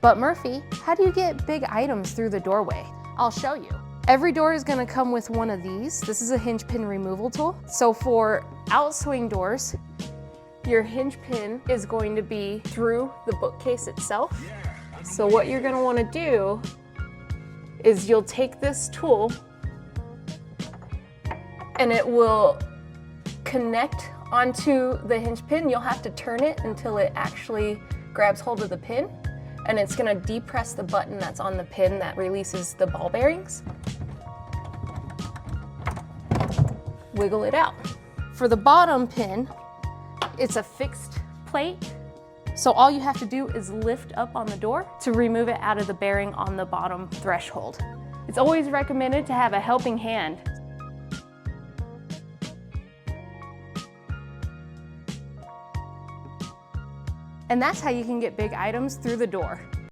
But Murphy, how do you get big items through the doorway? I'll show you. Every door is gonna come with one of these. This is a hinge pin removal tool. So for outswing doors, your hinge pin is going to be through the bookcase itself. So what you're gonna wanna do is you'll take this tool and it will connect onto the hinge pin. You'll have to turn it until it actually grabs hold of the pin, and it's gonna depress the button that's on the pin that releases the ball bearings. Wiggle it out. For the bottom pin, it's a fixed plate, so all you have to do is lift up on the door to remove it out of the bearing on the bottom threshold. It's always recommended to have a helping hand. And that's how you can get big items through the door.